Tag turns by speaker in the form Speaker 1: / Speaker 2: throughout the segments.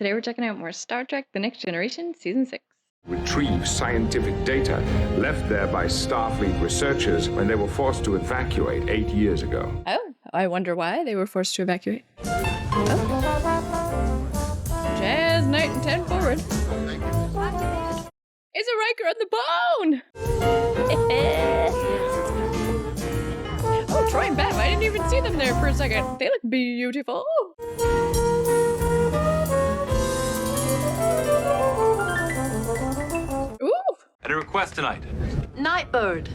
Speaker 1: Today we're checking out more Star Trek The Next Generation Season 6.
Speaker 2: Retrieve scientific data left there by Starfleet researchers when they were forced to evacuate 8 years ago.
Speaker 1: Oh, I wonder why they were forced to evacuate. Oh. Jazz Night and 10 forward. Is a Riker on the bone? Oh, Troy and Beth, I didn't even see them there for a second. They look beautiful. Ooh.
Speaker 3: Any requests tonight?
Speaker 4: Nightbird.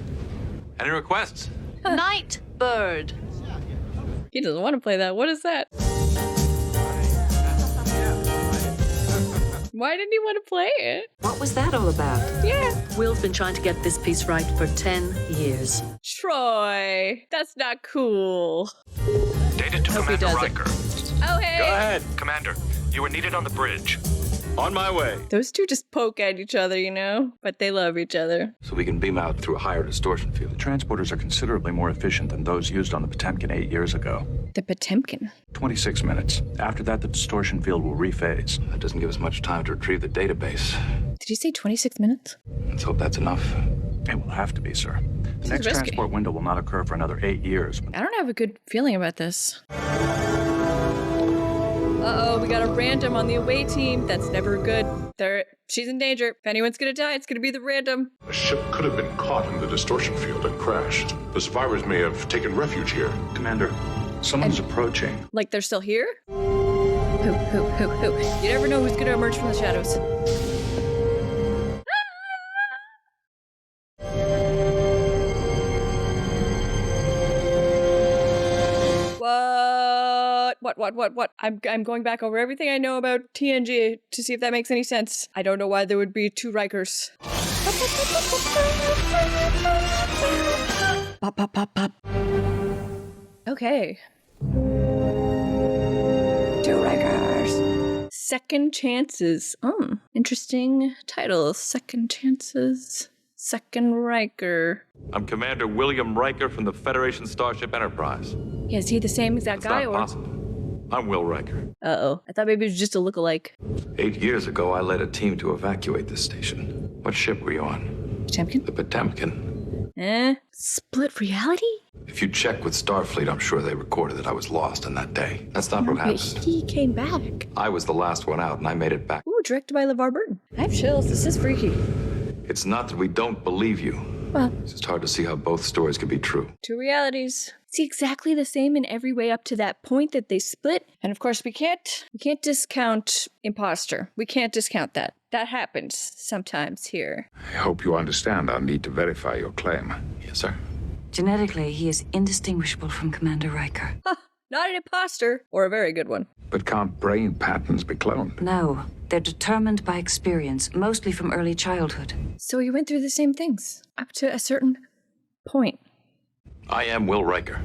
Speaker 3: Any requests?
Speaker 4: Nightbird.
Speaker 1: He doesn't want to play that. What is that? Why didn't he want to play it?
Speaker 4: What was that all about?
Speaker 1: Yeah.
Speaker 4: Will's been trying to get this piece right for 10 years.
Speaker 1: Troy, that's not cool.
Speaker 5: Data to
Speaker 1: Hope he
Speaker 5: Commander
Speaker 1: does it.
Speaker 5: Riker.
Speaker 1: Oh, hey.
Speaker 3: Go ahead.
Speaker 5: Commander, you were needed on the bridge.
Speaker 3: On my way.
Speaker 1: Those two just poke at each other, you know? But they love each other.
Speaker 3: So we can beam out through a higher distortion field.
Speaker 6: Transporters are considerably more efficient than those used on the Potemkin 8 years ago.
Speaker 1: The Potemkin.
Speaker 6: 26 minutes. After that, the distortion field will rephase.
Speaker 3: That doesn't give us much time to retrieve the database.
Speaker 1: Did you say 26 minutes?
Speaker 3: Let's hope that's enough.
Speaker 6: It will have to be, sir. The
Speaker 1: is
Speaker 6: next
Speaker 1: risky.
Speaker 6: transport window will not occur for another 8 years.
Speaker 1: I don't have a good feeling about this. Uh-oh, we got a random on the away team. That's never good. She's in danger. If anyone's gonna die, it's gonna be the random.
Speaker 7: A ship could have been caught in the distortion field and crashed. The survivors may have taken refuge here.
Speaker 6: Commander, someone's approaching.
Speaker 1: Like they're still here? Who? You never know who's gonna emerge from the shadows. What? I'm going back over everything I know about TNG to see if that makes any sense. I don't know why there would be two Rikers. Pop. Okay. Two Rikers. Second Chances. Interesting title. Second Chances. Second Riker.
Speaker 3: I'm Commander William Riker from the Federation Starship Enterprise.
Speaker 1: Yeah, is he the same exact
Speaker 3: That's
Speaker 1: guy
Speaker 3: not
Speaker 1: or?
Speaker 3: possible. I'm Will Riker.
Speaker 1: Uh-oh. I thought maybe it was just a lookalike.
Speaker 3: 8 years ago, I led a team to evacuate this station. What ship were you on?
Speaker 1: Potemkin?
Speaker 3: The Potemkin.
Speaker 1: Split reality?
Speaker 3: If you check with Starfleet, I'm sure they recorded that I was lost on that day. That's not what
Speaker 1: Wait,
Speaker 3: happened.
Speaker 1: he came back.
Speaker 3: I was the last one out, and I made it back.
Speaker 1: Ooh, directed by LeVar Burton. I have chills. This is freaky.
Speaker 3: It's not that we don't believe you.
Speaker 1: Well,
Speaker 3: It's just hard to see how both stories could be true.
Speaker 1: two realities. It's exactly the same in every way up to that point that they split. And of course, we can't discount imposter. We can't discount that. That happens sometimes here.
Speaker 2: I hope you understand our need to verify your claim.
Speaker 3: Yes, sir.
Speaker 4: Genetically, he is indistinguishable from Commander Riker.
Speaker 1: Not an imposter, or a very good one.
Speaker 2: But can't brain patterns be cloned?
Speaker 4: No, they're determined by experience, mostly from early childhood.
Speaker 1: So you went through the same things up to a certain point.
Speaker 3: I am Will Riker.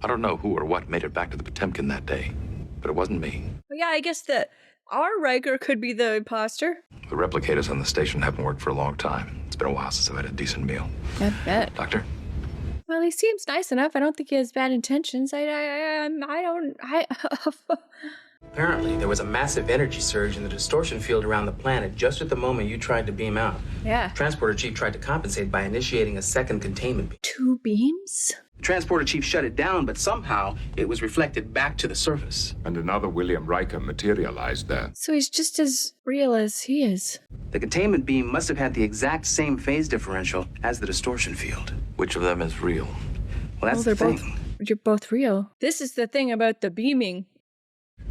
Speaker 3: I don't know who or what made it back to the Potemkin that day, but it wasn't me.
Speaker 1: Well, yeah, I guess that our Riker could be the imposter.
Speaker 3: The replicators on the station haven't worked for a long time. It's been a while since I've had a decent meal.
Speaker 1: I bet.
Speaker 3: Doctor?
Speaker 1: Well, he seems nice enough. I don't think he has bad intentions. I don't.
Speaker 8: Apparently, there was a massive energy surge in the distortion field around the planet just at the moment you tried to beam out.
Speaker 1: Yeah.
Speaker 8: Transporter Chief tried to compensate by initiating a second containment beam.
Speaker 1: Two beams?
Speaker 8: Transporter Chief shut it down, but somehow it was reflected back to the surface.
Speaker 2: And another William Riker materialized there.
Speaker 1: So he's just as real as he is.
Speaker 8: The containment beam must have had the exact same phase differential as the distortion field.
Speaker 3: Which of them is real?
Speaker 8: Well, that's
Speaker 1: Well,
Speaker 8: the
Speaker 1: they're
Speaker 8: thing.
Speaker 1: You're both real. This is the thing about the beaming.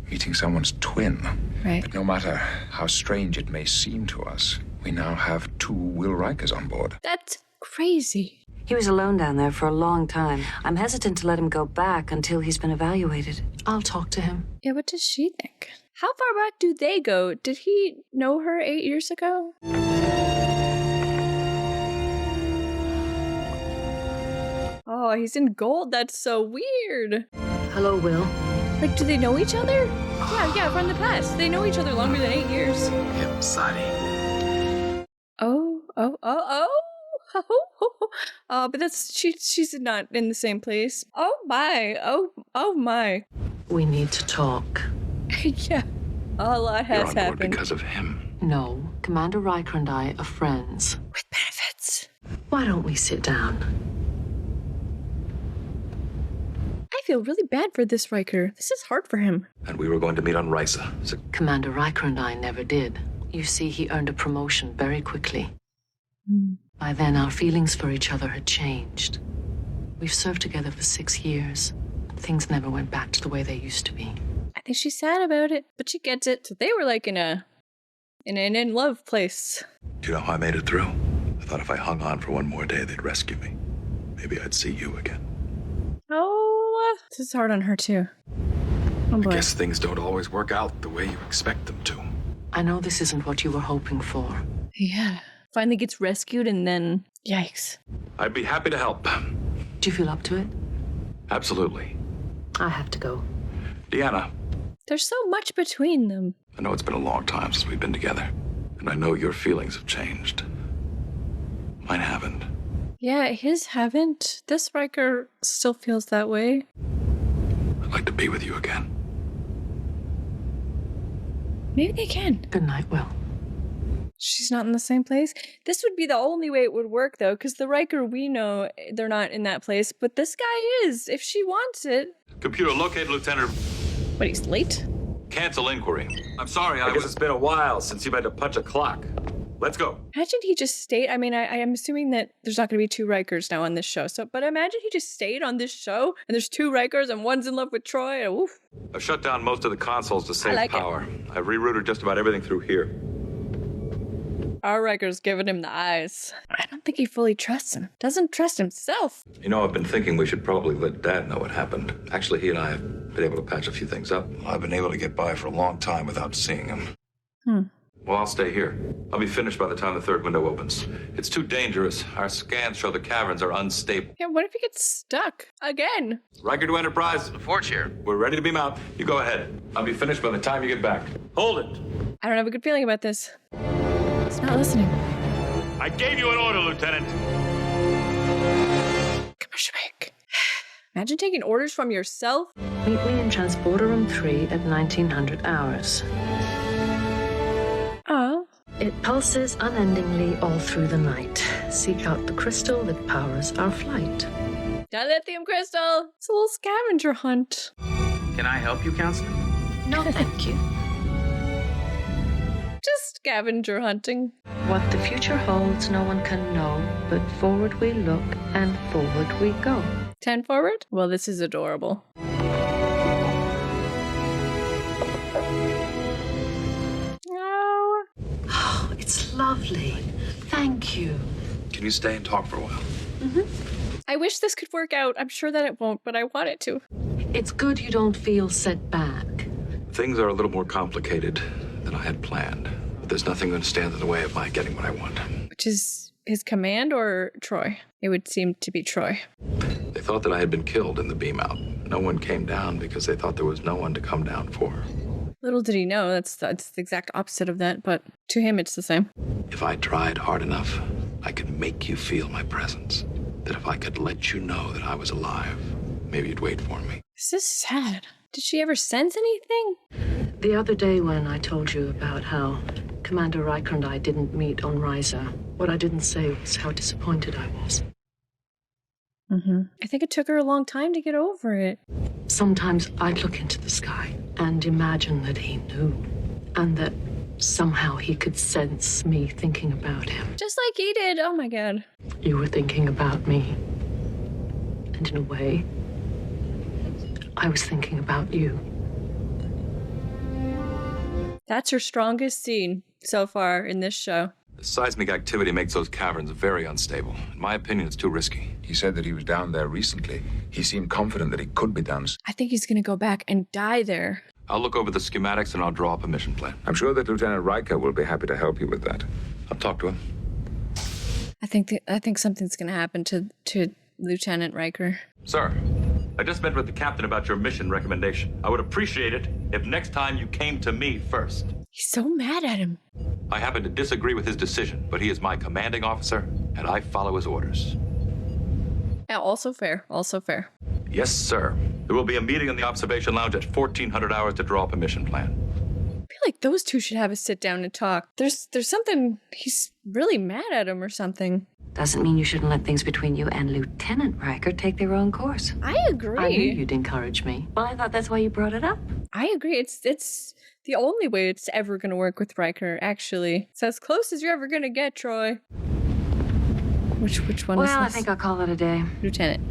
Speaker 2: Meeting someone's twin.
Speaker 1: Right.
Speaker 2: But no matter how strange it may seem to us, we now have two Will Rikers on board.
Speaker 1: That's crazy.
Speaker 4: He was alone down there for a long time. I'm hesitant to let him go back until he's been evaluated. I'll talk to him.
Speaker 1: Yeah, what does she think? How far back do they go? Did he know her 8 years ago? Oh, he's in gold. That's so weird.
Speaker 4: Hello, Will.
Speaker 1: Like, do they know each other? Yeah, from the past. They know each other longer than 8 years. But that's she's not in the same place. Oh my.
Speaker 4: We need to talk.
Speaker 1: Yeah. A lot
Speaker 3: You're
Speaker 1: has
Speaker 3: on board
Speaker 1: happened.
Speaker 3: because of him.
Speaker 4: No, Commander Riker and I are friends.
Speaker 1: With benefits.
Speaker 4: Why don't we sit down?
Speaker 1: I feel really bad for this Riker. This is hard for him.
Speaker 3: And we were going to meet on Risa. So
Speaker 4: Commander Riker and I never did. You see, he earned a promotion very quickly. By then, our feelings for each other had changed. We've served together for 6 years. Things never went back to the way they used to be.
Speaker 1: I think she's sad about it, but she gets it. So they were like in an in love place.
Speaker 3: do you know how I made it through? I thought if I hung on for one more day, they'd rescue me. Maybe I'd see you again.
Speaker 1: Oh, this is hard on her too. Oh boy.
Speaker 3: I guess things don't always work out the way you expect them to.
Speaker 4: I know this isn't what you were hoping for.
Speaker 1: Yeah. Finally gets rescued and then yikes.
Speaker 3: I'd be happy to help.
Speaker 4: Do you feel up to it?
Speaker 3: Absolutely.
Speaker 4: I have to go.
Speaker 3: Deanna,
Speaker 1: There's so much between them.
Speaker 3: I know it's been a long time since we've been together, and I know your feelings have changed. Mine haven't.
Speaker 1: Yeah, his haven't. This Riker still feels that way.
Speaker 3: I'd like to be with you again.
Speaker 1: Maybe they can.
Speaker 4: Good night, Will.
Speaker 1: She's not in the same place. This would be the only way it would work, though, because the Riker we know, they're not in that place, but this guy is, if she wants it.
Speaker 3: Computer, locate Lieutenant.
Speaker 1: What, he's late?
Speaker 3: Cancel inquiry.
Speaker 6: I'm sorry,
Speaker 3: I guess it's been a while since you've had to punch a clock. Let's go.
Speaker 1: Imagine he just stayed. I mean, I am assuming that there's not going to be two Rikers now on this show. So, but imagine he just stayed on this show, and there's two Rikers, and one's in love with Troy. And oof.
Speaker 3: I've shut down most of the consoles to save
Speaker 1: like it.
Speaker 3: power. I've rerouted just about everything through here.
Speaker 1: Our Riker's giving him the eyes. I don't think he fully trusts him. Doesn't trust himself.
Speaker 3: You know, I've been thinking we should probably let Dad know what happened. Actually, he and I have been able to patch a few things up. I've been able to get by for a long time without seeing him. Well, I'll stay here. I'll be finished by the time the third window opens. It's too dangerous. Our scans show the caverns are unstable.
Speaker 1: Yeah, what if he gets stuck again?
Speaker 3: Riker to Enterprise.
Speaker 5: Forge here.
Speaker 3: We're ready to beam out. You go ahead. I'll be finished by the time you get back. Hold it.
Speaker 1: I don't have a good feeling about this. He's not listening.
Speaker 5: I gave you an order, Lieutenant.
Speaker 1: Commercial break. Imagine taking orders from yourself.
Speaker 4: Meet me in Transporter Room 3 at 1900 hours.
Speaker 1: Oh.
Speaker 4: It pulses unendingly all through the night. Seek out the crystal that powers our flight.
Speaker 1: Dilithium crystal. It's a little scavenger hunt.
Speaker 8: Can I help you, Counselor?
Speaker 4: No, thank you.
Speaker 1: Just scavenger hunting.
Speaker 4: What the future holds, no one can know, but forward we look and forward we go.
Speaker 1: 10 forward? Well, this is adorable. Oh.
Speaker 4: Oh, it's lovely. Thank you.
Speaker 3: Can you stay and talk for a while?
Speaker 1: I wish this could work out. I'm sure that it won't, but I want it to.
Speaker 4: It's good you don't feel set back.
Speaker 3: Things are a little more complicated than I had planned. But there's nothing going to stand in the way of my getting what I want.
Speaker 1: Which is his command or Troy? It would seem to be Troy.
Speaker 3: They thought that I had been killed in the beam out. No one came down because they thought there was no one to come down for.
Speaker 1: Little did he know that's the exact opposite of that, but to him it's the same.
Speaker 3: If I tried hard enough, I could make you feel my presence. That if I could let you know that I was alive, maybe you'd wait for me.
Speaker 1: This is sad. Did she ever sense anything?
Speaker 4: The other day when I told you about how Commander Riker and I didn't meet on Risa, what I didn't say was how disappointed I was.
Speaker 1: I think it took her a long time to get over it.
Speaker 4: Sometimes I'd look into the sky and imagine that he knew, and that somehow he could sense me thinking about him.
Speaker 1: Just like he did. Oh my god.
Speaker 4: You were thinking about me. And in a way, I was thinking about you.
Speaker 1: That's her strongest scene so far in this show.
Speaker 3: The seismic activity makes those caverns very unstable. In my opinion, it's too risky.
Speaker 2: He said that he was down there recently. He seemed confident that he could be down.
Speaker 1: I think he's gonna go back and die there.
Speaker 3: I'll look over the schematics and I'll draw up a mission plan.
Speaker 2: I'm sure that Lieutenant Riker will be happy to help you with that.
Speaker 3: I'll talk to him.
Speaker 1: I think something's gonna happen to Lieutenant Riker.
Speaker 3: Sir, I just met with the captain about your mission recommendation. I would appreciate it if next time you came to me first.
Speaker 1: He's so mad at him.
Speaker 3: I happen to disagree with his decision, but he is my commanding officer, and I follow his orders.
Speaker 1: Yeah, also fair. Also fair.
Speaker 3: Yes, sir. There will be a meeting in the observation lounge at 1400 hours to draw up a mission plan.
Speaker 1: I feel like those two should have a sit down and talk. There's something, he's really mad at him or something.
Speaker 4: Doesn't mean you shouldn't let things between you and Lieutenant Riker take their own course.
Speaker 1: I agree.
Speaker 4: I knew you'd encourage me. Well, I thought that's why you brought it up.
Speaker 1: I agree. It's the only way it's ever going to work with Riker, actually. It's as close as you're ever going to get, Troy. Which one is this?
Speaker 4: Well, I think I'll call it a day.
Speaker 1: Lieutenant.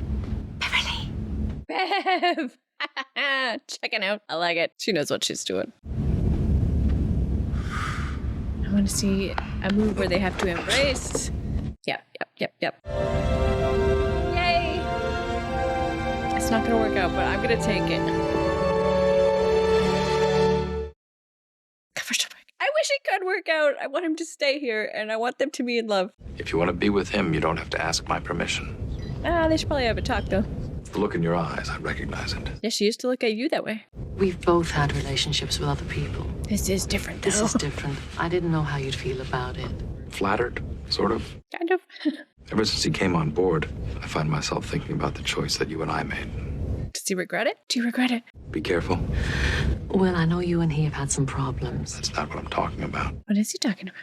Speaker 4: Beverly.
Speaker 1: Bev! Checking out. I like it. She knows what she's doing. I want to see a move where they have to embrace. Yep. Yay! It's not going to work out, but I'm going to take it. I wish it could work out. I want him to stay here, and I want them to be in love.
Speaker 3: If you want to be with him, you don't have to ask my permission.
Speaker 1: They should probably have a talk, though.
Speaker 3: The look in your eyes, I recognize it.
Speaker 1: Yeah, she used to look at you that way.
Speaker 4: We've both had relationships with other people.
Speaker 1: This is different, though.
Speaker 4: This is different. I didn't know how you'd feel about it.
Speaker 3: Flattered, sort of.
Speaker 1: Kind of.
Speaker 3: Ever since he came on board, I find myself thinking about the choice that you and I made.
Speaker 1: Does he regret it? Do you regret it?
Speaker 3: Be careful.
Speaker 4: Well, I know you and he have had some problems.
Speaker 3: That's not what I'm talking about.
Speaker 1: What is he talking about?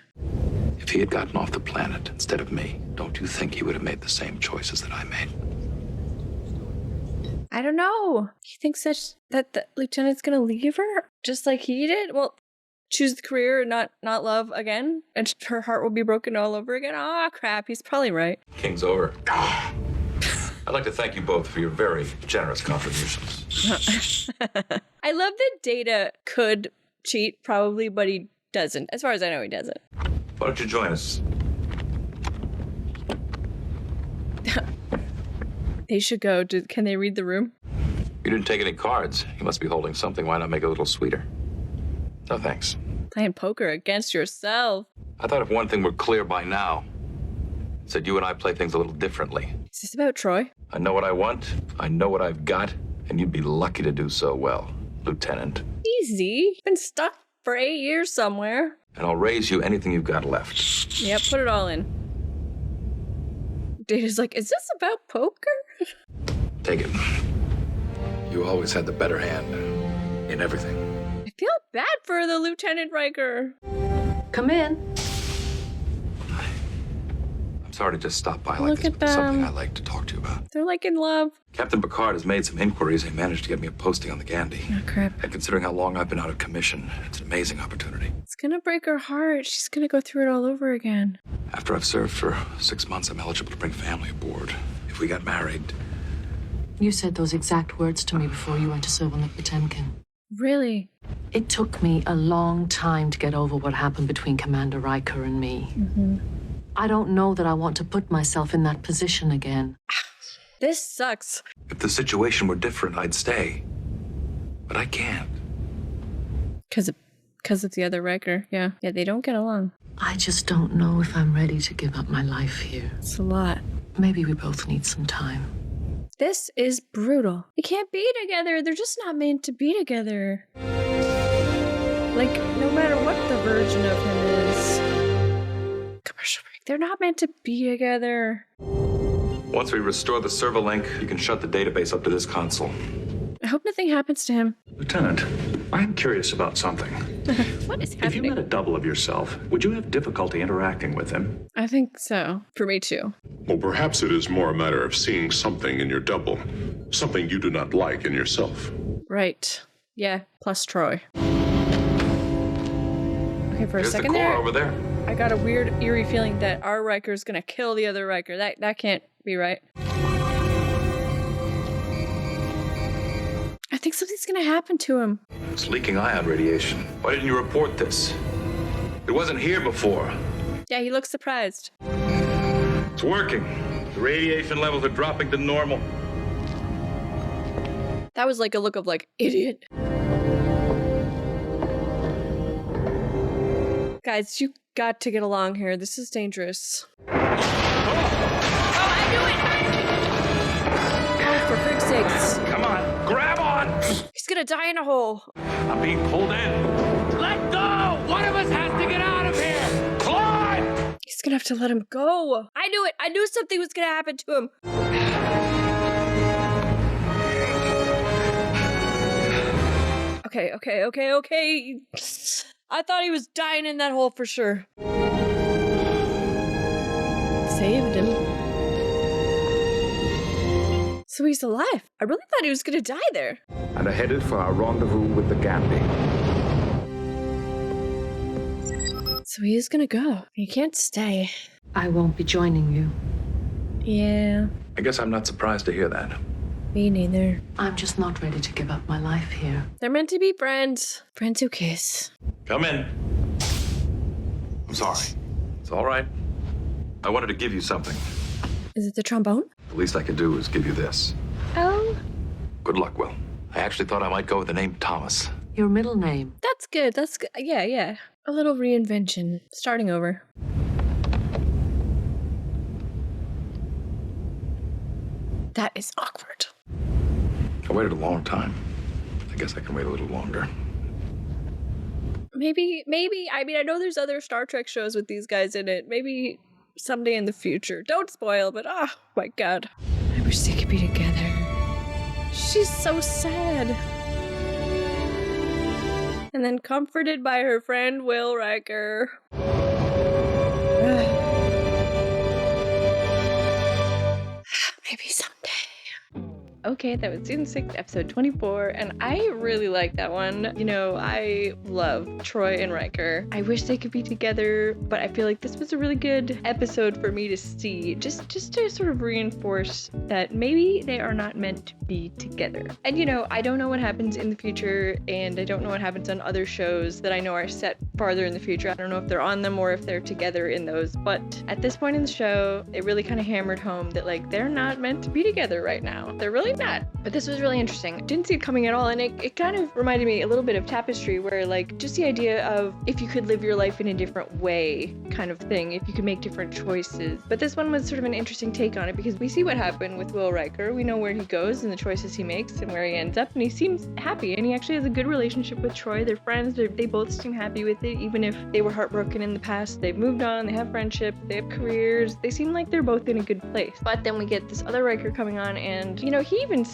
Speaker 3: If he had gotten off the planet instead of me, don't you think he would have made the same choices that I made?
Speaker 1: I don't know. He thinks that the lieutenant's gonna leave her just like he did? Well, choose the career and not love again? And her heart will be broken all over again? Ah, crap. He's probably right.
Speaker 3: King's over. I'd like to thank you both for your very generous contributions.
Speaker 1: I love that Data could cheat, probably, but he doesn't. As far as I know, he doesn't.
Speaker 3: Why don't you join us?
Speaker 1: They should go. Can they read the room?
Speaker 3: You didn't take any cards. You must be holding something. Why not make it a little sweeter? No thanks.
Speaker 1: Playing poker against yourself.
Speaker 3: I thought if one thing were clear by now, it's that you and I play things a little differently.
Speaker 1: Is this about Troy?
Speaker 3: I know what I want, I know what I've got, and you'd be lucky to do so well, Lieutenant.
Speaker 1: Easy. Been stuck for 8 years somewhere.
Speaker 3: And I'll raise you anything you've got left.
Speaker 1: Yep, put it all in. Data's like, is this about poker?
Speaker 3: Take it. You always had the better hand in everything.
Speaker 1: I feel bad for the Lieutenant Riker.
Speaker 4: Come in.
Speaker 3: I'm sorry to just stop by like
Speaker 1: Look
Speaker 3: this,
Speaker 1: at
Speaker 3: but there's something
Speaker 1: them.
Speaker 3: I'd like to talk to you about.
Speaker 1: They're like in love.
Speaker 3: Captain Picard has made some inquiries and managed to get me a posting on the Gandhi.
Speaker 1: Oh, crap.
Speaker 3: And considering how long I've been out of commission, it's an amazing opportunity.
Speaker 1: It's gonna break her heart. She's gonna go through it all over again.
Speaker 3: After I've served for 6 months, I'm eligible to bring family aboard. If we got married,
Speaker 4: You said those exact words to me before you went to serve on the Potemkin.
Speaker 1: Really?
Speaker 4: It took me a long time to get over what happened between Commander Riker and me. I don't know that I want to put myself in that position again.
Speaker 1: This sucks.
Speaker 3: if the situation were different, I'd stay. But I can't.
Speaker 1: Because of the other Riker. Yeah, they don't get along.
Speaker 4: I just don't know if I'm ready to give up my life here.
Speaker 1: It's a lot.
Speaker 4: Maybe we both need some time.
Speaker 1: This is brutal. They can't be together. They're just not meant to be together. Like, no matter what the version of him is. Commercial break. They're not meant to be together.
Speaker 3: Once we restore the server-link, you can shut the database up to this console.
Speaker 1: I hope nothing happens to him.
Speaker 6: Lieutenant, I'm curious about something.
Speaker 1: What is
Speaker 6: If you
Speaker 1: happening?
Speaker 6: met a double of yourself, would you have difficulty interacting with him?
Speaker 1: I think so. For me too.
Speaker 7: Well, perhaps it is more a matter of seeing something in your double, something you do not like in yourself.
Speaker 1: Right. Yeah, plus Troy. Okay, for a
Speaker 3: Here's the
Speaker 1: second
Speaker 3: core
Speaker 1: there,
Speaker 3: over there.
Speaker 1: I got a weird, eerie feeling that our Riker's gonna kill the other Riker. That can't be right. I think something's gonna happen to him.
Speaker 3: It's leaking ion radiation. Why didn't you report this? It wasn't here before.
Speaker 1: Yeah, he looks surprised.
Speaker 3: It's working. The radiation levels are dropping to normal.
Speaker 1: That was like a look of like, idiot. Guys, you got to get along here. This is dangerous. Oh, I knew it! Oh, for frig's sakes.
Speaker 5: Come on, grab on!
Speaker 1: He's gonna die in a hole.
Speaker 5: I'm being pulled in. Let go! One of us has to get out of here! Climb!
Speaker 1: He's gonna have to let him go. I knew it. I knew something was gonna happen to him. Okay. I thought he was dying in that hole for sure. Saved him. So he's alive. I really thought he was gonna die there.
Speaker 2: And are headed for our rendezvous with the Gandhi.
Speaker 1: So he is gonna go. He can't stay.
Speaker 4: I won't be joining you.
Speaker 1: Yeah,
Speaker 3: I guess I'm not surprised to hear that.
Speaker 1: me neither.
Speaker 4: I'm just not ready to give up my life here.
Speaker 1: They're meant to be friends. Friends who kiss.
Speaker 3: Come in. I'm sorry. It's all right. I wanted to give you something.
Speaker 1: Is it the trombone?
Speaker 3: The least I could do is give you this.
Speaker 1: Oh,
Speaker 3: Good luck, Will. I actually thought I might go with the name Thomas.
Speaker 4: Your middle name.
Speaker 1: that's good. That's good. Yeah. A little reinvention. Starting over. That is awkward.
Speaker 3: I waited a long time. I guess I can wait a little longer.
Speaker 1: Maybe. I mean, I know there's other Star Trek shows with these guys in it. Maybe someday in the future. Don't spoil, but oh my god. I wish they could be together. She's so sad. And then comforted by her friend Will Riker. Maybe someday. Okay, that was season 6, episode 24, and I really like that one. You know, I love Troy and Riker. I wish they could be together, but I feel like this was a really good episode for me to see, just to sort of reinforce that maybe they are not meant to be together. And you know, I don't know what happens in the future, and I don't know what happens on other shows that I know are set farther in the future. I don't know if they're on them or if they're together in those, but at this point in the show, it really kind of hammered home that like they're not meant to be together right now. They're really not. But this was really interesting. Didn't see it coming at all, and it kind of reminded me a little bit of Tapestry, where like just the idea of if you could live your life in a different way kind of thing, if you could make different choices. But this one was sort of an interesting take on it because we see what happened with Will Riker. We know where he goes and the choices he makes and where he ends up, and he seems happy, and he actually has a good relationship with Troy. They're friends. They both seem happy with it, even if they were heartbroken in the past. They've moved on. They have friendship. They have careers. They seem like they're both in a good place. But then we get this other Riker coming on, and you know, he even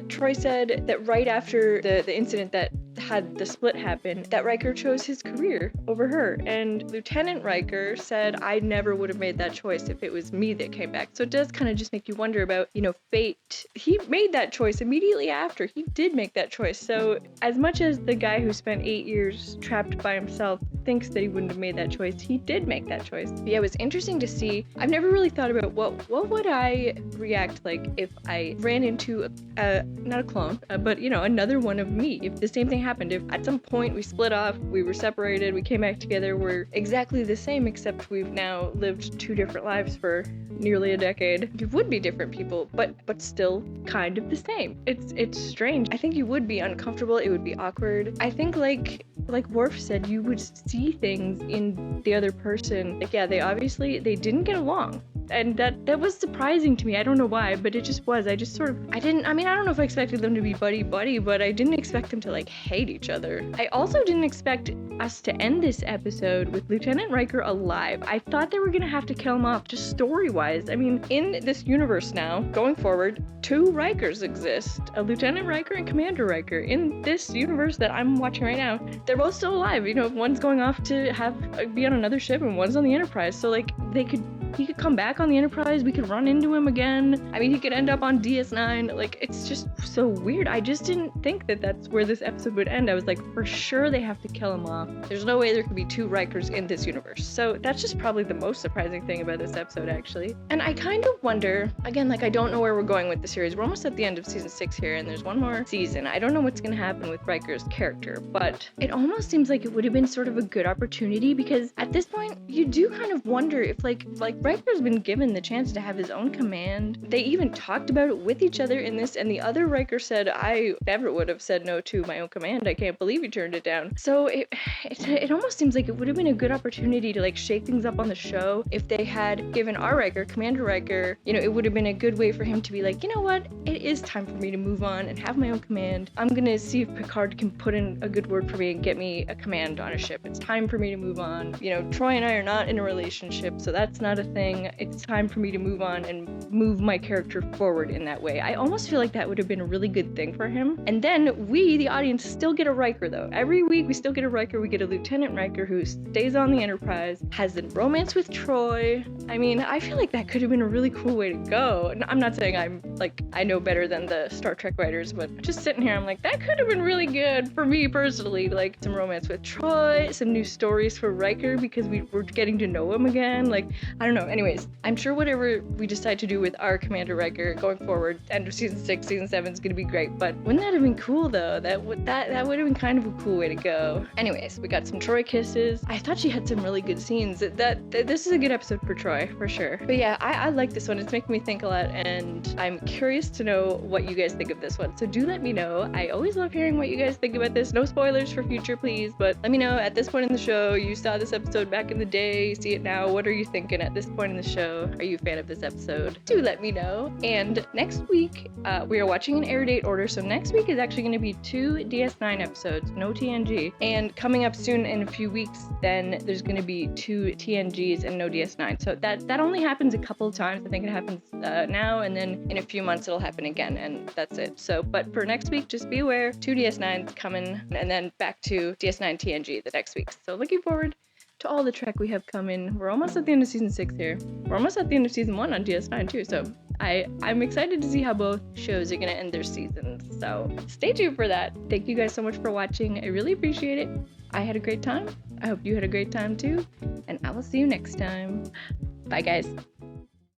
Speaker 1: Troy said that right after the incident that had the split happen, that Riker chose his career over her. And Lieutenant Riker said, I never would have made that choice if it was me that came back. So it does kind of just make you wonder about, you know, fate. He made that choice immediately after. He did make that choice. So as much as the guy who spent 8 years trapped by himself thinks that he wouldn't have made that choice, he did make that choice. But yeah, it was interesting to see. I've never really thought about what would I react like if I ran into not a clone, but you know, another one of me. If the same thing happened, if at some point we split off, we were separated, we came back together, we're exactly the same, except we've now lived 2 different lives for nearly a decade. You would be different people, but still kind of the same. It's strange. I think you would be uncomfortable. It would be awkward. I think like Worf said, you would see things in the other person. Like, yeah, they didn't get along. And that was surprising to me. I don't know why, but it just was. I don't know if I expected them to be buddy-buddy, but I didn't expect them to, like, hate each other. I also didn't expect us to end this episode with Lieutenant Riker alive. I thought they were gonna have to kill him off, just story-wise. I mean, in this universe now, going forward, 2 Rikers exist. A Lieutenant Riker and Commander Riker. In this universe that I'm watching right now, they're both still alive. You know, one's going off to be on another ship and one's on the Enterprise. So, like, he could come back on the Enterprise, we could run into him again. I mean, he could end up on DS9. Like, it's just so weird. I just didn't think that that's where this episode would end. I was like, for sure they have to kill him off. There's no way there could be 2 Rikers in this universe. So that's just probably the most surprising thing about this episode, actually. And I kind of wonder, again, like, I don't know where we're going with the series. We're almost at the end of season 6 here, and there's one more season. I don't know what's going to happen with Riker's character, but it almost seems like it would have been sort of a good opportunity, because at this point, you do kind of wonder if, like Riker's been given the chance to have his own command. They even talked about it with each other in this, and the other Riker said, I never would have said no to my own command. I can't believe you turned it down. So it almost seems like it would have been a good opportunity to, like, shake things up on the show if they had given our Riker, Commander Riker, you know, it would have been a good way for him to be like, you know what, it is time for me to move on and have my own command. I'm gonna see if Picard can put in a good word for me and get me a command on a ship. It's time for me to move on. You know, Troy and I are not in a relationship, so that's not a nothing. It's time for me to move on and move my character forward in that way. I almost feel like that would have been a really good thing for him. And then we, the audience, still get a Riker though. Every week we still get a Riker. We get a Lieutenant Riker who stays on the Enterprise, has a romance with Troi. I mean, I feel like that could have been a really cool way to go. And I'm not saying I know better than the Star Trek writers, but just sitting here, I'm like, that could have been really good for me personally. Like some romance with Troi, some new stories for Riker because we're getting to know him again. Like, I don't know. Anyways, I'm sure whatever we decide to do with our Commander Riker going forward, end of season 6, season 7 is gonna be great. But wouldn't that have been cool though? That would have been kind of a cool way to go. Anyways, we got some Troi kisses. I thought she had some really good scenes. This is a good episode for Troi for sure. But yeah, I like this one. It's making me think a lot, and I'm curious to know what you guys think of this one. So do let me know. I always love hearing what you guys think about this. No spoilers for future, please, but let me know at this point in the show. You saw this episode back in the day, you see it now. What are you thinking at this point in the show? Are you a fan of this episode? Do let me know. And next week, we are watching in air date order. So next week is actually going to be 2 DS9 episodes, no TNG. And coming up soon in a few weeks, then there's going to be 2 TNGs and no DS9. So that only happens a couple of times. I think it happens now, and then in a few months it'll happen again, and that's it. So, but for next week, just be aware, 2 DS9s coming, and then back to DS9 TNG the next week. So looking forward to all the Trek we have coming. We're almost at the end of season 6 here. We're almost at the end of season 1 on DS9 too. So I'm excited to see how both shows are gonna end their seasons. So stay tuned for that. Thank you guys so much for watching. I really appreciate it. I had a great time. I hope you had a great time too. And I will see you next time. Bye guys.